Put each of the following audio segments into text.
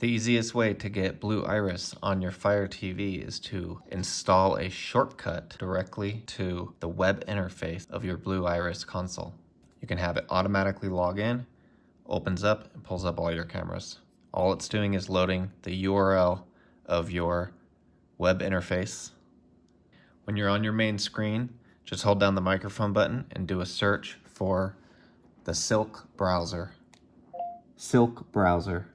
The easiest way to get Blue Iris on your Fire TV is to install a shortcut directly to the web interface of your Blue Iris console. You can have it automatically log in, opens up, and pulls up all your cameras. All it's doing is loading the URL of your web interface. When you're on your main screen, just hold down the microphone button and do a search for the Silk browser. Silk browser.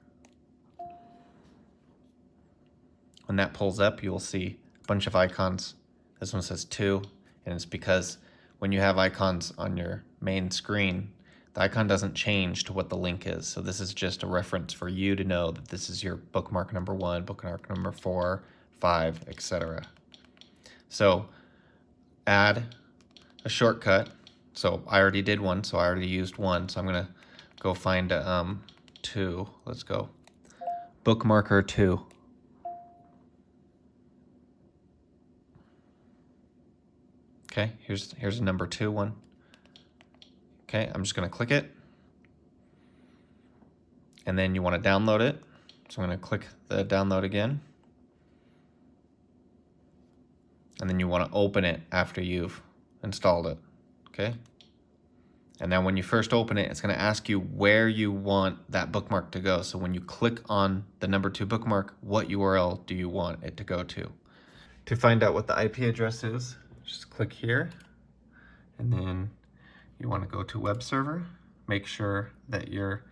When that pulls up, you will see a bunch of icons. This one says 2, and it's because when you have icons on your main screen, the icon doesn't change to what the link is. So this is just a reference for you to know that this is your bookmark number 1, bookmark number 4, 5, etc. So add a shortcut. So I already did one, so I already used 1. So I'm gonna go find 2. Let's go. Bookmarker 2. Okay, here's a number 2 one. Okay, I'm just gonna click it. And then you wanna download it. So I'm gonna click the download again. And then you wanna open it after you've installed it, okay? And now when you first open it, it's gonna ask you where you want that bookmark to go. So when you click on the number 2 bookmark, what URL do you want it to go to? To find out what the IP address is, just click here, and then you want to go to web server. Make sure that your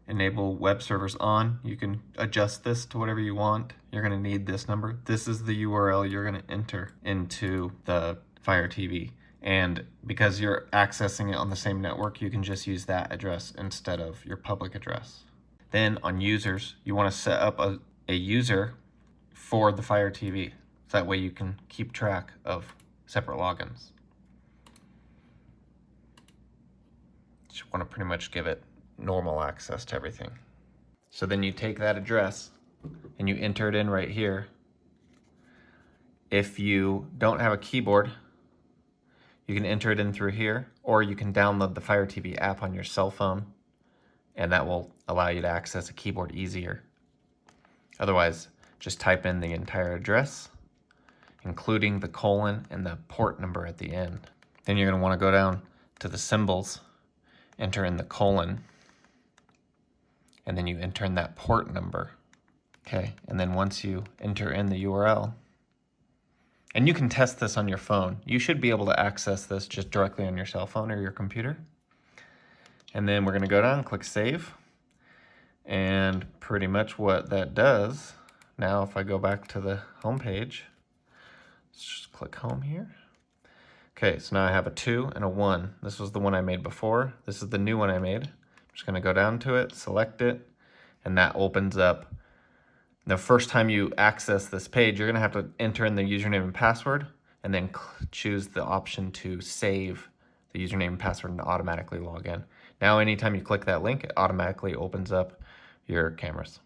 enable web servers on. You can adjust this to whatever you want. You're going to need this number. This is the URL you're going to enter into the Fire TV. And because you're accessing it on the same network, you can just use that address instead of your public address. Then on users, you want to set up a user for the Fire TV. So that way you can keep track of separate logins. You want to pretty much give it normal access to everything. So then you take that address and you enter it in right here. If you don't have a keyboard, you can enter it in through here, or you can download the Fire TV app on your cell phone, and that will allow you to access a keyboard easier. Otherwise, just type in the entire address, including the colon and the port number at the end. Then you're going to want to go down to the symbols, enter in the colon, and then you enter in that port number. Okay, and then once you enter in the URL, and you can test this on your phone. You should be able to access this just directly on your cell phone or your computer. And then we're going to go down, click save, and pretty much what that does, now if I go back to the home page, let's just click home here. Okay, so now I have a 2 and a 1. This was the one I made before. This is the new one I made. I'm just gonna go down to it, select it, and that opens up. The first time you access this page, you're gonna have to enter in the username and password, and then choose the option to save the username and password and automatically log in. Now, anytime you click that link, it automatically opens up your cameras.